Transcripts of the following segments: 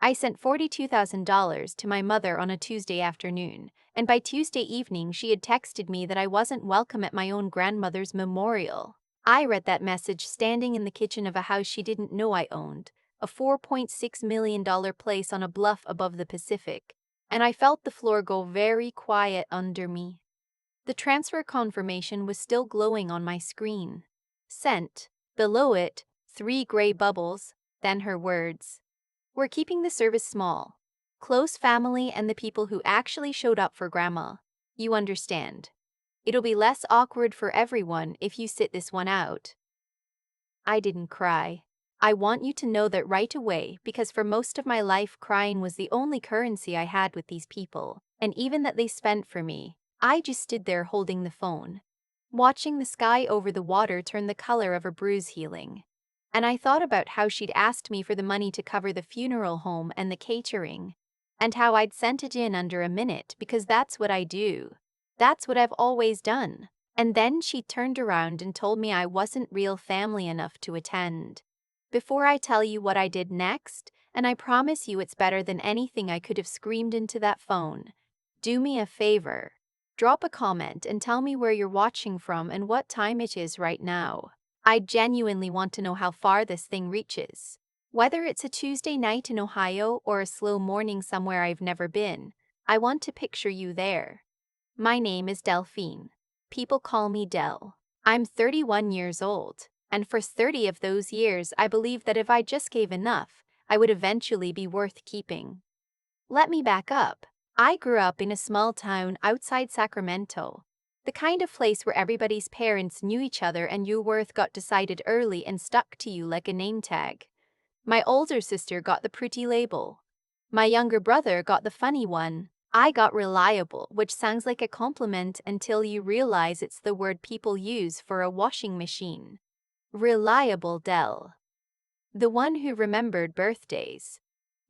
I sent $42,000 to my mother on a Tuesday afternoon, and by Tuesday evening she had texted me that I wasn't welcome at my own grandmother's memorial. I read that message standing in the kitchen of a house she didn't know I owned, a $4.6 million place on a bluff above the Pacific, and I felt the floor go very quiet under me. The transfer confirmation was still glowing on my screen. Sent. Below it, 3 gray bubbles, then her words. We're keeping the service small. Close family and the people who actually showed up for Grandma. You understand. It'll be less awkward for everyone if you sit this one out. I didn't cry. I want you to know that right away because for most of my life crying was the only currency I had with these people, and even that they spent for me. I just stood there holding the phone, watching the sky over the water turn the color of a bruise healing. And I thought about how she'd asked me for the money to cover the funeral home and the catering, and how I'd sent it in under a minute because that's what I do. That's what I've always done. And then she turned around and told me I wasn't real family enough to attend. Before I tell you what I did next, and I promise you it's better than anything I could have screamed into that phone, do me a favor. Drop a comment and tell me where you're watching from and what time it is right now. I genuinely want to know how far this thing reaches. Whether it's a Tuesday night in Ohio or a slow morning somewhere I've never been, I want to picture you there. My name is Delphine. People call me Del. I'm 31 years old, and for 30 of those years I believe that if I just gave enough, I would eventually be worth keeping. Let me back up. I grew up in a small town outside Sacramento. The kind of place where everybody's parents knew each other and your worth got decided early and stuck to you like a name tag. My older sister got the pretty label. My younger brother got the funny one. I got reliable, which sounds like a compliment until you realize it's the word people use for a washing machine. Reliable Del. The one who remembered birthdays.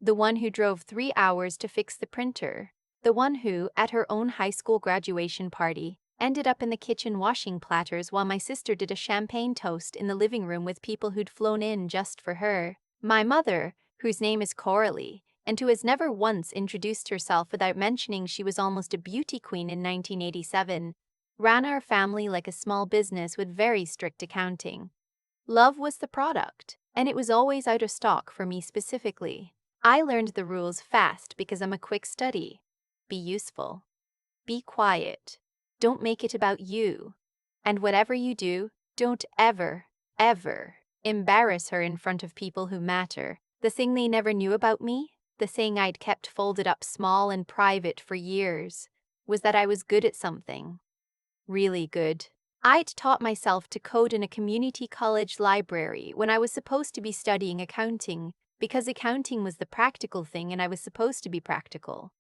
The one who drove 3 hours to fix the printer. The one who, at her own high school graduation party, ended up in the kitchen washing platters while my sister did a champagne toast in the living room with people who'd flown in just for her. My mother, whose name is Coralie, and who has never once introduced herself without mentioning she was almost a beauty queen in 1987, ran our family like a small business with very strict accounting. Love was the product, and it was always out of stock for me specifically. I learned the rules fast because I'm a quick study. Be useful. Be quiet. Don't make it about you. And whatever you do, don't ever, ever embarrass her in front of people who matter. The thing they never knew about me, the thing I'd kept folded up small and private for years, was that I was good at something. Really good. I'd taught myself to code in a community college library when I was supposed to be studying accounting, because accounting was the practical thing and I was supposed to be practical.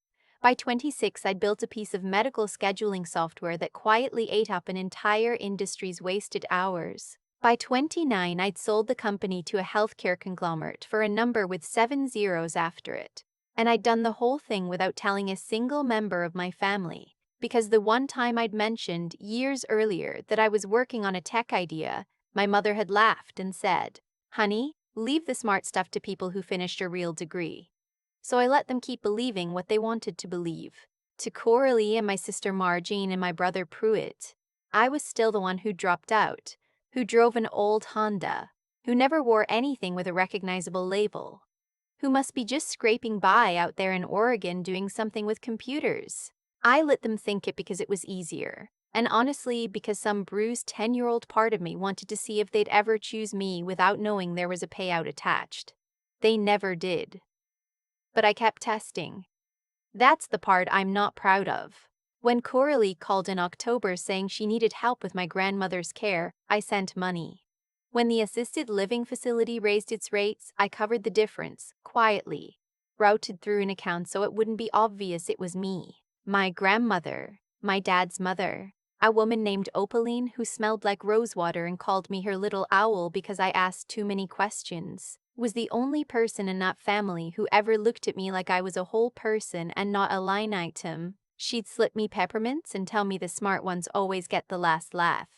By 26, I'd built a piece of medical scheduling software that quietly ate up an entire industry's wasted hours. By 29, I'd sold the company to a healthcare conglomerate for a number with 7 zeros after it. And I'd done the whole thing without telling a single member of my family, because the one time I'd mentioned years earlier that I was working on a tech idea, my mother had laughed and said, "Honey, leave the smart stuff to people who finished a real degree." So I let them keep believing what they wanted to believe. To Coralie and my sister Margene and my brother Pruitt, I was still the one who dropped out, who drove an old Honda, who never wore anything with a recognizable label, who must be just scraping by out there in Oregon doing something with computers. I let them think it because it was easier, and honestly because some bruised 10-year-old part of me wanted to see if they'd ever choose me without knowing there was a payout attached. They never did. But I kept testing. That's the part I'm not proud of. When Coralie called in October saying she needed help with my grandmother's care, I sent money. When the assisted living facility raised its rates, I covered the difference, quietly, routed through an account so it wouldn't be obvious it was me. My grandmother, my dad's mother, a woman named Opaline who smelled like rosewater and called me her little owl because I asked too many questions, was the only person in that family who ever looked at me like I was a whole person and not a line item. She'd slip me peppermints and tell me the smart ones always get the last laugh.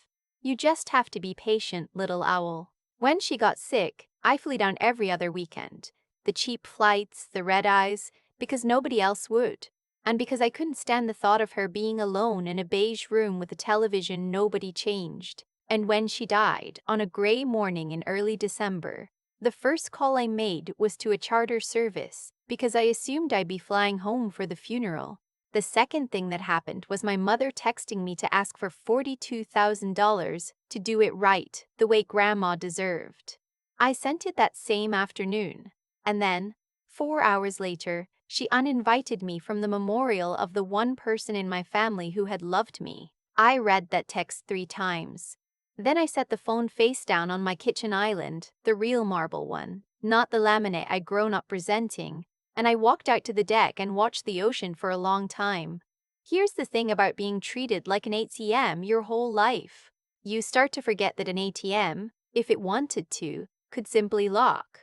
You just have to be patient, little owl. When she got sick, I flew down every other weekend. the cheap flights, the red eyes, because nobody else would. And because I couldn't stand the thought of her being alone in a beige room with a television nobody changed. And when she died, on a gray morning in early December, the first call I made was to a charter service because I assumed I'd be flying home for the funeral. The second thing that happened was my mother texting me to ask for $42,000 to do it right, the way Grandma deserved. I sent it that same afternoon, and then, 4 hours later, she uninvited me from the memorial of the one person in my family who had loved me. I read that text 3 times. Then I set the phone face down on my kitchen island, the real marble one, not the laminate I'd grown up resenting, and I walked out to the deck and watched the ocean for a long time. Here's the thing about being treated like an ATM your whole life. You start to forget that an ATM, if it wanted to, could simply lock.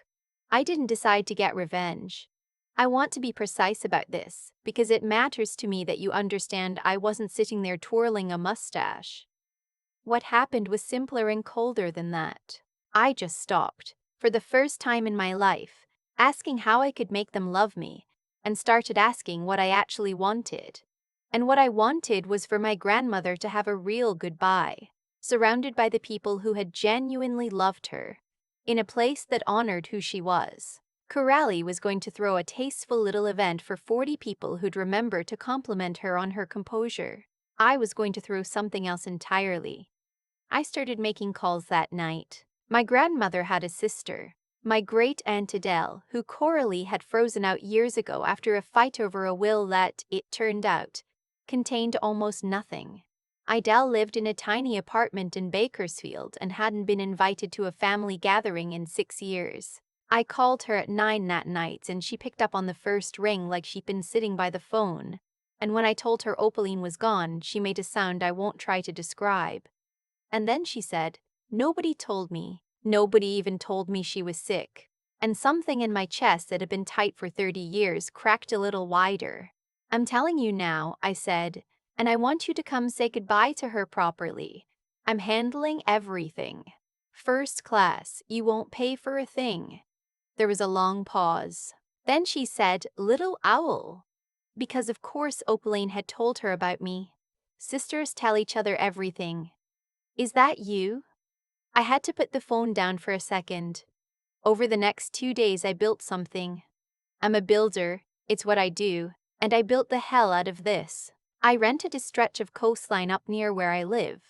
I didn't decide to get revenge. I want to be precise about this, because it matters to me that you understand I wasn't sitting there twirling a mustache. What happened was simpler and colder than that. I just stopped, for the first time in my life, asking how I could make them love me, and started asking what I actually wanted. And what I wanted was for my grandmother to have a real goodbye, surrounded by the people who had genuinely loved her, in a place that honored who she was. Corrali was going to throw a tasteful little event for 40 people who'd remember to compliment her on her composure. I was going to throw something else entirely. I started making calls that night. My grandmother had a sister, my great-aunt Adele, who Coralie had frozen out years ago after a fight over a will that, it turned out, contained almost nothing. Adele lived in a tiny apartment in Bakersfield and hadn't been invited to a family gathering in 6 years. I called her at 9 that night and she picked up on the first ring like she'd been sitting by the phone. And when I told her Opaline was gone, she made a sound I won't try to describe. And then she said, "Nobody told me. Nobody even told me she was sick." And something in my chest that had been tight for 30 years cracked a little wider. "I'm telling you now," I said, "and I want you to come say goodbye to her properly. I'm handling everything. First class, you won't pay for a thing." There was a long pause. Then she said, "Little owl." Because of course Opaline had told her about me. Sisters tell each other everything. "Is that you?" I had to put the phone down for a second. Over the next 2 days I built something. I'm a builder, it's what I do, and I built the hell out of this. I rented a stretch of coastline up near where I live.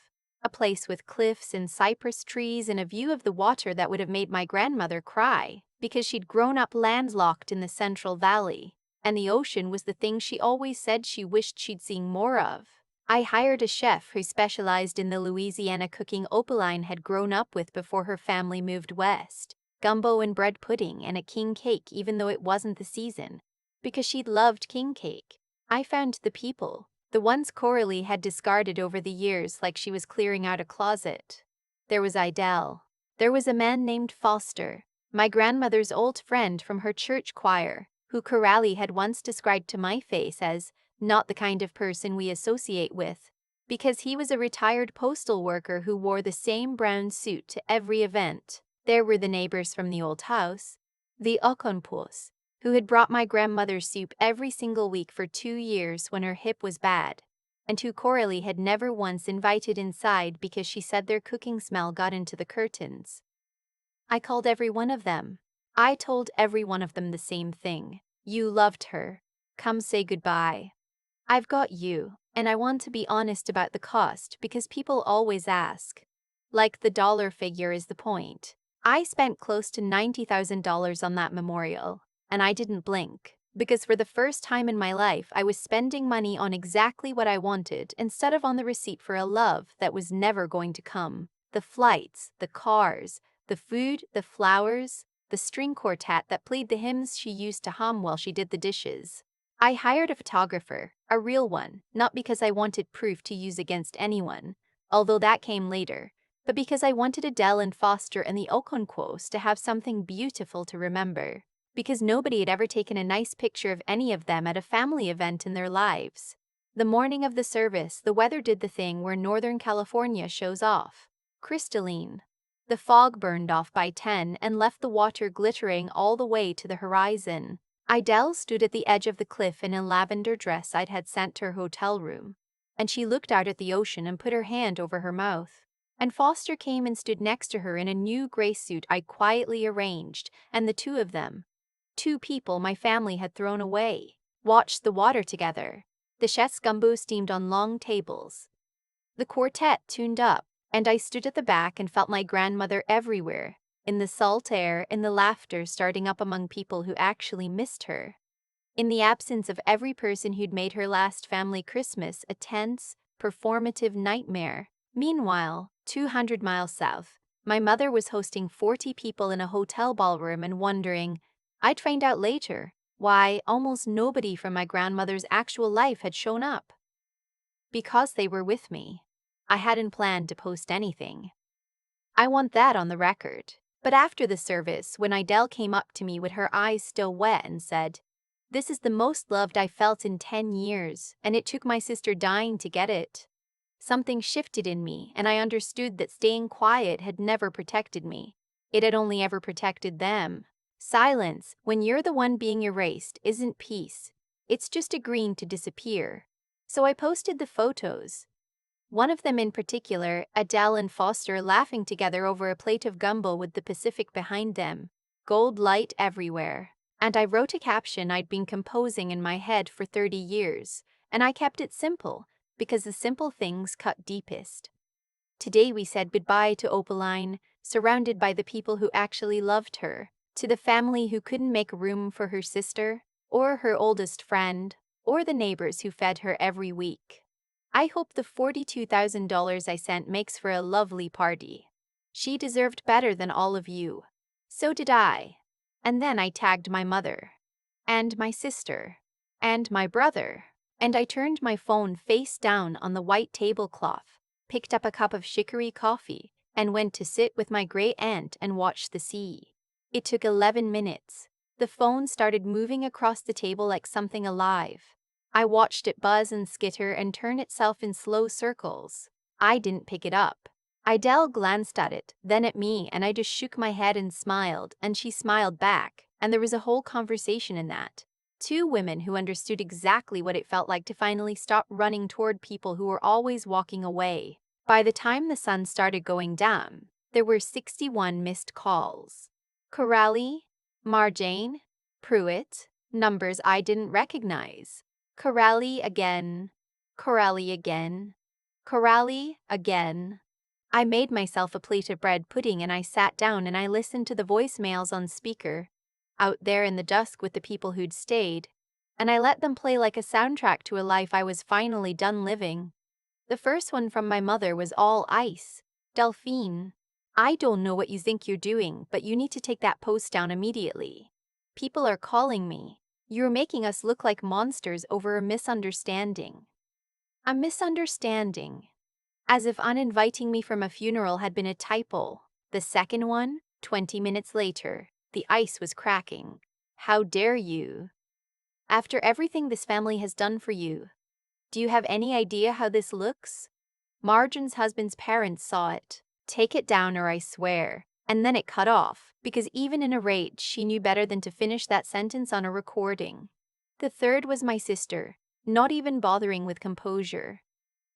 A place with cliffs and cypress trees and a view of the water that would have made my grandmother cry, because she'd grown up landlocked in the Central Valley, and the ocean was the thing she always said she wished she'd seen more of. I hired a chef who specialized in the Louisiana cooking Opaline had grown up with before her family moved west. Gumbo and bread pudding and a king cake even though it wasn't the season, because she'd loved king cake. I found the people, the ones Coralie had discarded over the years like she was clearing out a closet. There was Idel. There was a man named Foster, my grandmother's old friend from her church choir, who Coralie had once described to my face as not the kind of person we associate with, because he was a retired postal worker who wore the same brown suit to every event. There were the neighbors from the old house, the Okonpos, who had brought my grandmother soup every single week for 2 years when her hip was bad, and who Coralie had never once invited inside because she said their cooking smell got into the curtains. I called every one of them. I told every one of them the same thing. You loved her. Come say goodbye. I've got you, and I want to be honest about the cost because people always ask. Like the dollar figure is the point. I spent close to $90,000 on that memorial, and I didn't blink, because for the first time in my life I was spending money on exactly what I wanted instead of on the receipt for a love that was never going to come. The flights, the cars, the food, the flowers, the string quartet that played the hymns she used to hum while she did the dishes. I hired a photographer, a real one, not because I wanted proof to use against anyone, although that came later, but because I wanted Adele and Foster and the Okonkwo's to have something beautiful to remember, because nobody had ever taken a nice picture of any of them at a family event in their lives. The morning of the service, the weather did the thing where Northern California shows off. Crystalline. The fog burned off by 10 and left the water glittering all the way to the horizon. Idelle stood at the edge of the cliff in a lavender dress I'd had sent to her hotel room, and she looked out at the ocean and put her hand over her mouth. And Foster came and stood next to her in a new gray suit I'd quietly arranged, and the two of them, two people my family had thrown away, watched the water together. The chef's gumbo steamed on long tables. The quartet tuned up, and I stood at the back and felt my grandmother everywhere, in the salt air, in the laughter starting up among people who actually missed her, in the absence of every person who'd made her last family Christmas a tense, performative nightmare. Meanwhile, 200 miles south, my mother was hosting 40 people in a hotel ballroom and wondering, I'd find out later, why almost nobody from my grandmother's actual life had shown up. Because they were with me. I hadn't planned to post anything. I want that on the record. But after the service, when Idelle came up to me with her eyes still wet and said, "This is the most loved I've felt in 10 years, and it took my sister dying to get it," something shifted in me, and I understood that staying quiet had never protected me. It had only ever protected them. Silence, when you're the one being erased, isn't peace. It's just agreeing to disappear. So I posted the photos. One of them in particular, Adele and Foster laughing together over a plate of gumbo with the Pacific behind them, gold light everywhere. And I wrote a caption I'd been composing in my head for 30 years, and I kept it simple, because the simple things cut deepest. Today we said goodbye to Opaline, surrounded by the people who actually loved her, to the family who couldn't make room for her sister, or her oldest friend, or the neighbors who fed her every week. I hope the $42,000 I sent makes for a lovely party. She deserved better than all of you. So did I. And then I tagged my mother, and my sister, and my brother, and I turned my phone face down on the white tablecloth, picked up a cup of chicory coffee, and went to sit with my great aunt and watch the sea. It took 11 minutes. The phone started moving across the table like something alive. I watched it buzz and skitter and turn itself in slow circles. I didn't pick it up. Idelle glanced at it, then at me, and I just shook my head and smiled, and she smiled back, and there was a whole conversation in that. Two women who understood exactly what it felt like to finally stop running toward people who were always walking away. By the time the sun started going down, there were 61 missed calls. Coralie, Marjane, Pruitt, numbers I didn't recognize. Coralie again. Coralie again. Coralie again. I made myself a plate of bread pudding and I sat down and I listened to the voicemails on speaker, out there in the dusk with the people who'd stayed, and I let them play like a soundtrack to a life I was finally done living. The first one from my mother was all ice. Delphine, I don't know what you think you're doing, but you need to take that post down immediately. People are calling me. You're making us look like monsters over a misunderstanding. A misunderstanding. As if uninviting me from a funeral had been a typo. The second one, 20 minutes later, the ice was cracking. How dare you? After everything this family has done for you, do you have any idea how this looks? Marjan's husband's parents saw it. Take it down or I swear. And then it cut off, because even in a rage she knew better than to finish that sentence on a recording. The third was my sister, not even bothering with composure.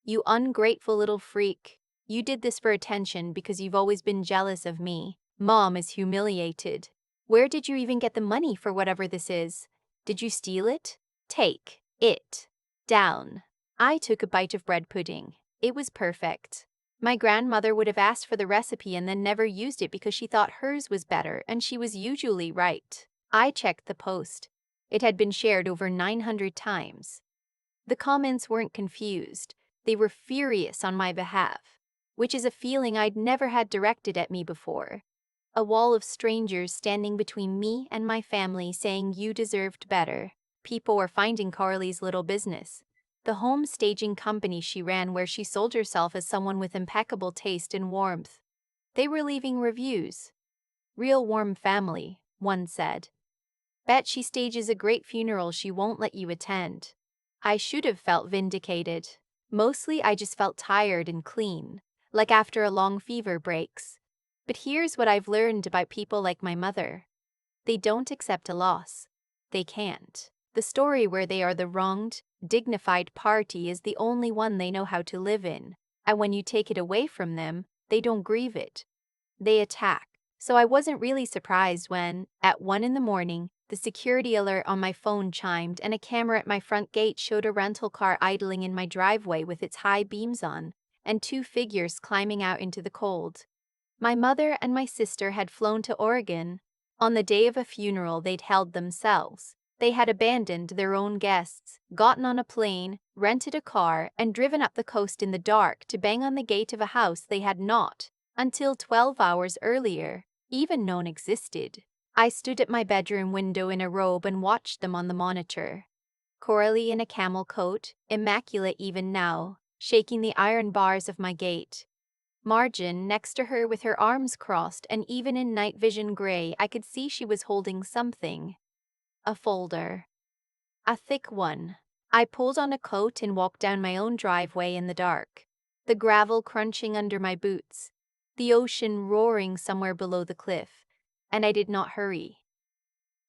You ungrateful little freak. You did this for attention because you've always been jealous of me. Mom is humiliated. Where did you even get the money for whatever this is? Did you steal it? Take it down. I took a bite of bread pudding. It was perfect. My grandmother would have asked for the recipe and then never used it because she thought hers was better, and she was usually right. I checked the post. It had been shared over 900 times. The comments weren't confused. They were furious on my behalf, which is a feeling I'd never had directed at me before. A wall of strangers standing between me and my family saying you deserved better. People were finding Carly's little business, the home staging company she ran where she sold herself as someone with impeccable taste and warmth. They were leaving reviews. Real warm family, one said. Bet she stages a great funeral she won't let you attend. I should have felt vindicated. Mostly I just felt tired and clean, like after a long fever breaks. But here's what I've learned about people like my mother. They don't accept a loss. They can't. The story where they are the wronged, dignified party is the only one they know how to live in. And when you take it away from them, they don't grieve it. They attack. So I wasn't really surprised when, at 1 in the morning, the security alert on my phone chimed and a camera at my front gate showed a rental car idling in my driveway with its high beams on, and 2 figures climbing out into the cold. My mother and my sister had flown to Oregon on the day of a funeral they'd held themselves. They had abandoned their own guests, gotten on a plane, rented a car, and driven up the coast in the dark to bang on the gate of a house they had not, until 12 hours earlier, even known existed. I stood at my bedroom window in a robe and watched them on the monitor. Coralie in a camel coat, immaculate even now, shaking the iron bars of my gate. Margin next to her with her arms crossed, and even in night vision gray I could see she was holding something. A folder. A thick one. I pulled on a coat and walked down my own driveway in the dark. The gravel crunching under my boots. The ocean roaring somewhere below the cliff. And I did not hurry.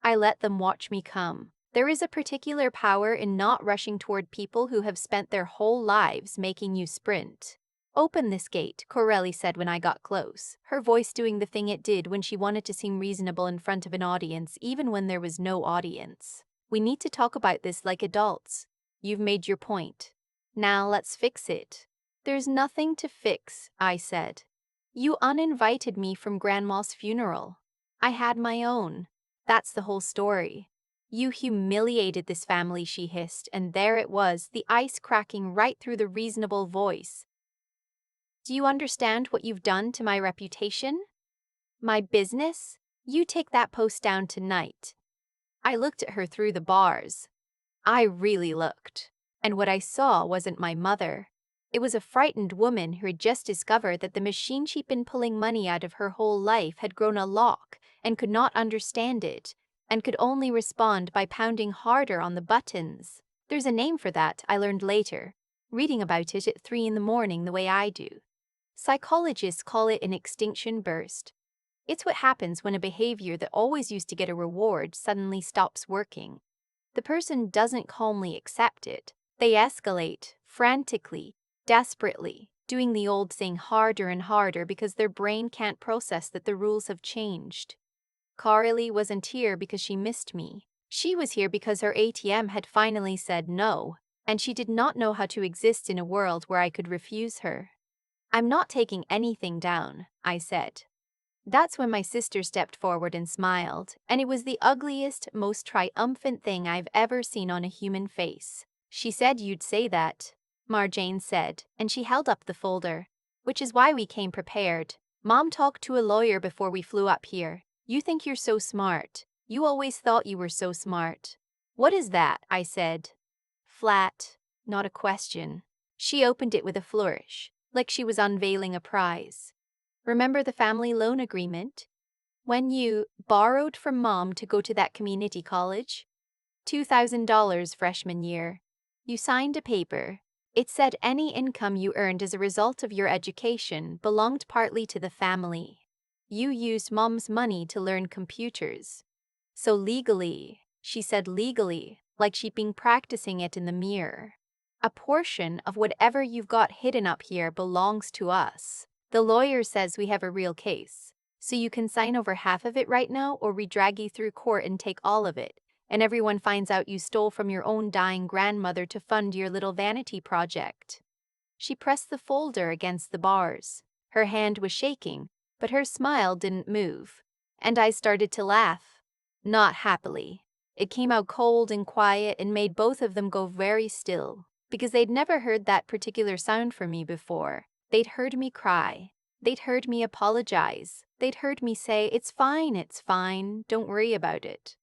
I let them watch me come. There is a particular power in not rushing toward people who have spent their whole lives making you sprint. "Open this gate," Coralie said when I got close, her voice doing the thing it did when she wanted to seem reasonable in front of an audience even when there was no audience. "We need to talk about this like adults. You've made your point. Now let's fix it." "There's nothing to fix," I said. "You uninvited me from Grandma's funeral. I had my own. That's the whole story. You humiliated this family," she hissed, and there it was, the ice cracking right through the reasonable voice. "Do you understand what you've done to my reputation? My business? You take that post down tonight." I looked at her through the bars. I really looked. And what I saw wasn't my mother. It was a frightened woman who had just discovered that the machine she'd been pulling money out of her whole life had grown a lock and could not understand it, and could only respond by pounding harder on the buttons. There's a name for that, I learned later, reading about it at 3 in the morning the way I do. Psychologists call it an extinction burst. It's what happens when a behavior that always used to get a reward suddenly stops working. The person doesn't calmly accept it. They escalate, frantically, desperately, doing the old thing harder and harder because their brain can't process that the rules have changed. Coralie wasn't here because she missed me. She was here because her ATM had finally said no, and she did not know how to exist in a world where I could refuse her. "I'm not taking anything down," I said. That's when my sister stepped forward and smiled, and it was the ugliest, most triumphant thing I've ever seen on a human face. "She said you'd say that," Marjane said, and she held up the folder. "Which is why we came prepared. Mom talked to a lawyer before we flew up here. You think you're so smart. You always thought you were so smart." "What is that?" I said. Flat, not a question. She opened it with a flourish, like she was unveiling a prize. "Remember the family loan agreement? When you borrowed from Mom to go to that community college? $2,000 freshman year. You signed a paper. It said any income you earned as a result of your education belonged partly to the family. You used Mom's money to learn computers. So legally," she said legally, like she'd been practicing it in the mirror, "a portion of whatever you've got hidden up here belongs to us. The lawyer says we have a real case, so you can sign over half of it right now or we drag you through court and take all of it, and everyone finds out you stole from your own dying grandmother to fund your little vanity project." She pressed the folder against the bars. Her hand was shaking, but her smile didn't move, and I started to laugh. Not happily. It came out cold and quiet and made both of them go very still, because they'd never heard that particular sound from me before. They'd heard me cry. They'd heard me apologize. They'd heard me say, it's fine, don't worry about it.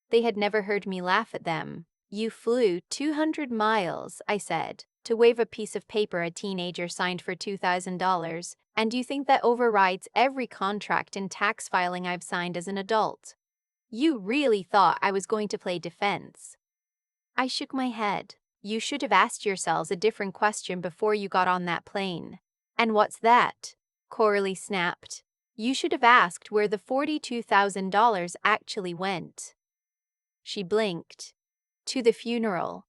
They had never heard me laugh at them. "You flew 200 miles, I said, to wave a piece of paper a teenager signed for $2,000, and you think that overrides every contract and tax filing I've signed as an adult. You really thought I was going to play defense." I shook my head. "You should have asked yourselves a different question before you got on that plane." "And what's that?" Coralie snapped. You should have asked where the $42,000 actually went. She blinked. To the funeral.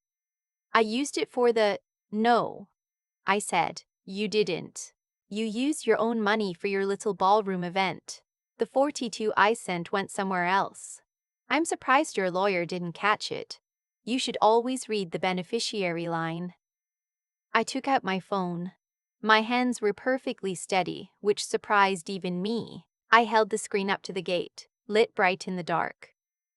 I used it for the… No, I said. You didn't. You used your own money for your little ballroom event. The 42 I sent went somewhere else. I'm surprised your lawyer didn't catch it. You should always read the beneficiary line. I took out my phone. My hands were perfectly steady, which surprised even me. I held the screen up to the gate, lit bright in the dark.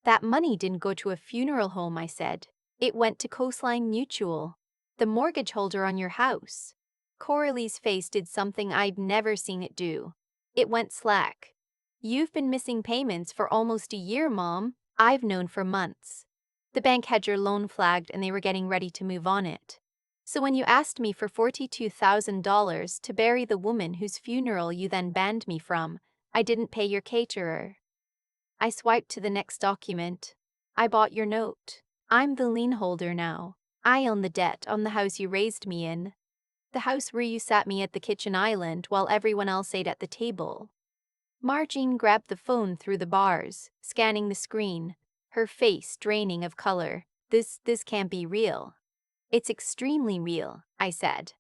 That money didn't go to a funeral home, I said. It went to Coastline Mutual, the mortgage holder on your house. Coralie's face did something I'd never seen it do. It went slack. You've been missing payments for almost a year, Mom. I've known for months. The bank had your loan flagged and they were getting ready to move on it. So when you asked me for $42,000 to bury the woman whose funeral you then banned me from, I didn't pay your caterer. I swiped to the next document. I bought your note. I'm the lien holder now. I own the debt on the house you raised me in. The house where you sat me at the kitchen island while everyone else ate at the table. Margine grabbed the phone through the bars, scanning the screen, her face draining of color. This can't be real. It's extremely real, I said.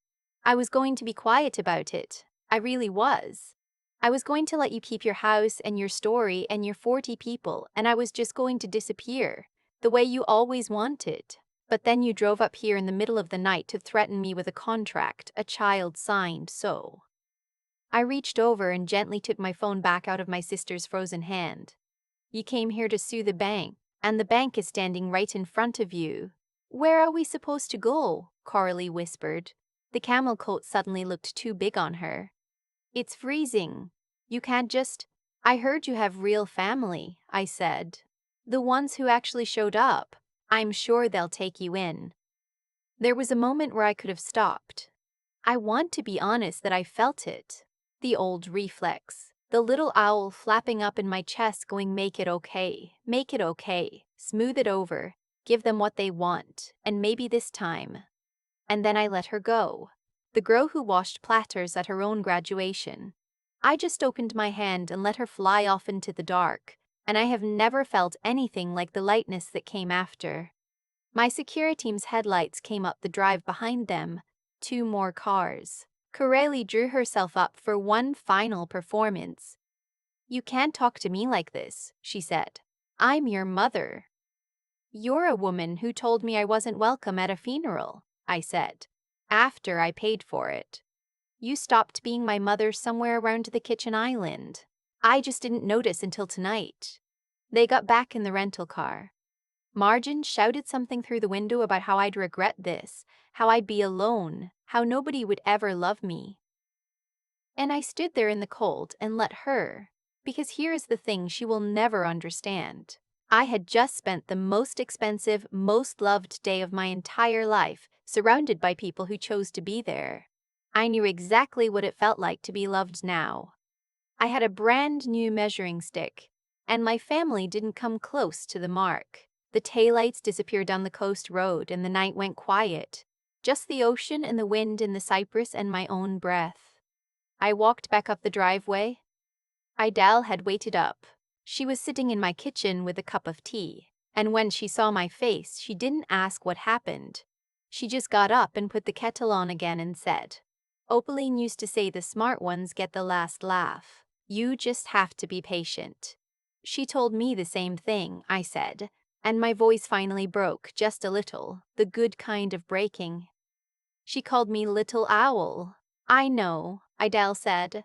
I was going to be quiet about it. I really was. I was going to let you keep your house and your story and your 40 people, and I was just going to disappear, the way you always wanted. But then you drove up here in the middle of the night to threaten me with a contract a child signed, so… I reached over and gently took my phone back out of my sister's frozen hand. You came here to sue the bank, and the bank is standing right in front of you. Where are we supposed to go? Coralie whispered. The camel coat suddenly looked too big on her. It's freezing. You can't just… I heard you have real family, I said. The ones who actually showed up. I'm sure they'll take you in. There was a moment where I could have stopped. I want to be honest that I felt it. The old reflex. The little owl flapping up in my chest going, make it okay, smooth it over, give them what they want, and maybe this time. And then I let her go. The girl who washed platters at her own graduation. I just opened my hand and let her fly off into the dark, and I have never felt anything like the lightness that came after. My security team's headlights came up the drive behind them, 2 more cars. Coralie drew herself up for one final performance. You can't talk to me like this, she said. I'm your mother. You're a woman who told me I wasn't welcome at a funeral, I said, after I paid for it. You stopped being my mother somewhere around the kitchen island. I just didn't notice until tonight. They got back in the rental car. Margine shouted something through the window about how I'd regret this, how I'd be alone, how nobody would ever love me. And I stood there in the cold and let her, because here is the thing she will never understand. I had just spent the most expensive, most loved day of my entire life, surrounded by people who chose to be there. I knew exactly what it felt like to be loved now. I had a brand new measuring stick, and my family didn't come close to the mark. The taillights disappeared down the coast road and the night went quiet. Just the ocean and the wind in the cypress and my own breath. I walked back up the driveway. Idal had waited up. She was sitting in my kitchen with a cup of tea, and when she saw my face, she didn't ask what happened. She just got up and put the kettle on again and said, Opaline used to say the smart ones get the last laugh. You just have to be patient. She told me the same thing, I said, and my voice finally broke just a little, the good kind of breaking. She called me Little Owl. I know, Idal said.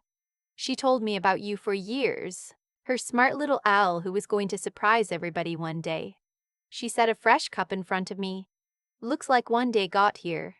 She told me about you for years. Her smart little owl who was going to surprise everybody one day. She set a fresh cup in front of me. Looks like one day got here.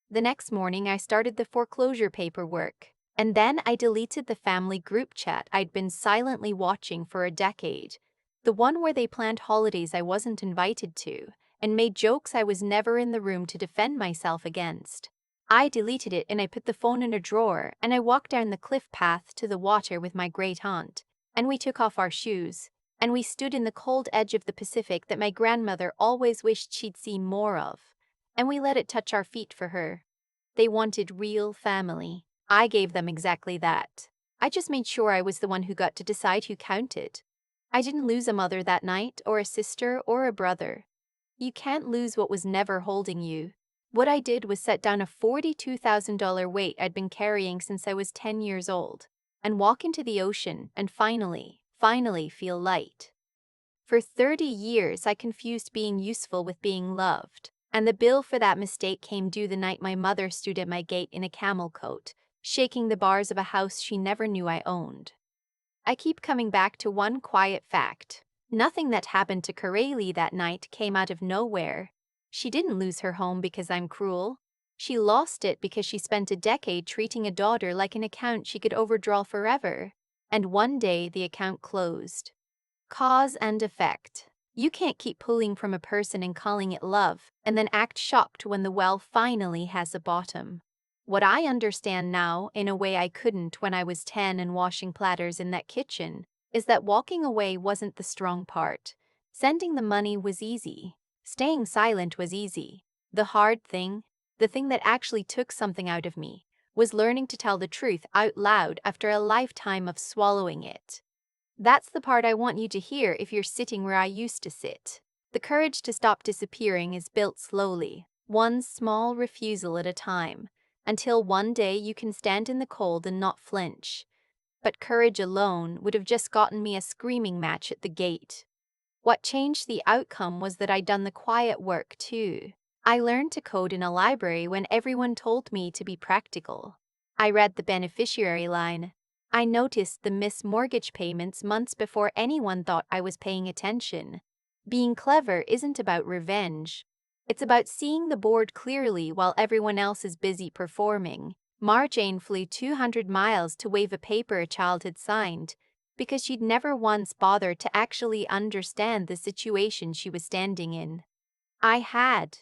The next morning I started the foreclosure paperwork, and then I deleted the family group chat I'd been silently watching for a decade, the one where they planned holidays I wasn't invited to, and made jokes I was never in the room to defend myself against. I deleted it and I put the phone in a drawer and I walked down the cliff path to the water with my great aunt, and we took off our shoes, and we stood in the cold edge of the Pacific that my grandmother always wished she'd seen more of, and we let it touch our feet for her. They wanted real family. I gave them exactly that. I just made sure I was the one who got to decide who counted. I didn't lose a mother that night, or a sister, or a brother. You can't lose what was never holding you. What I did was set down a $42,000 weight I'd been carrying since I was 10 years old, and walk into the ocean and finally feel light. For 30 years, I confused being useful with being loved, and the bill for that mistake came due the night my mother stood at my gate in a camel coat, shaking the bars of a house she never knew I owned. I keep coming back to one quiet fact. Nothing that happened to Kareli that night came out of nowhere. She didn't lose her home because I'm cruel. She lost it because she spent a decade treating a daughter like an account she could overdraw forever. And one day the account closed. Cause and effect. You can't keep pulling from a person and calling it love, and then act shocked when the well finally has a bottom. What I understand now, in a way I couldn't when I was 10 and washing platters in that kitchen, is that walking away wasn't the strong part. Sending the money was easy. Staying silent was easy. The hard thing, the thing that actually took something out of me, was learning to tell the truth out loud after a lifetime of swallowing it. That's the part I want you to hear if you're sitting where I used to sit. The courage to stop disappearing is built slowly, one small refusal at a time, until one day you can stand in the cold and not flinch. But courage alone would have just gotten me a screaming match at the gate. What changed the outcome was that I'd done the quiet work too. I learned to code in a library when everyone told me to be practical. I read the beneficiary line. I noticed the missed mortgage payments months before anyone thought I was paying attention. Being clever isn't about revenge. It's about seeing the board clearly while everyone else is busy performing. Jane flew 200 miles to wave a paper a child had signed because she'd never once bothered to actually understand the situation she was standing in. I had.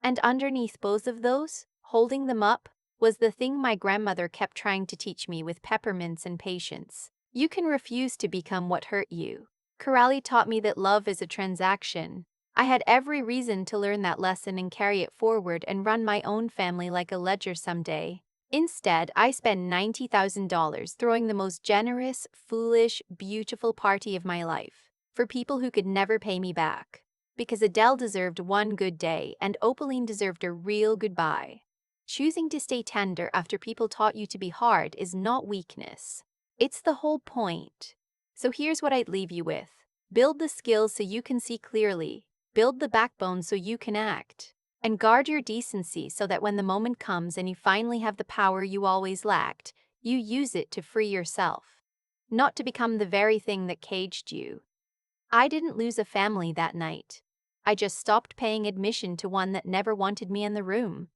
And underneath both of those, holding them up, was the thing my grandmother kept trying to teach me with peppermints and patience. You can refuse to become what hurt you. Kareli taught me that love is a transaction. I had every reason to learn that lesson and carry it forward and run my own family like a ledger someday. Instead, I spent $90,000 throwing the most generous, foolish, beautiful party of my life for people who could never pay me back. Because Adele deserved one good day and Opaline deserved a real goodbye. Choosing to stay tender after people taught you to be hard is not weakness. It's the whole point. So here's what I'd leave you with. Build the skills so you can see clearly. Build the backbone so you can act. And guard your decency so that when the moment comes and you finally have the power you always lacked, you use it to free yourself. Not to become the very thing that caged you. I didn't lose a family that night. I just stopped paying admission to one that never wanted me in the room.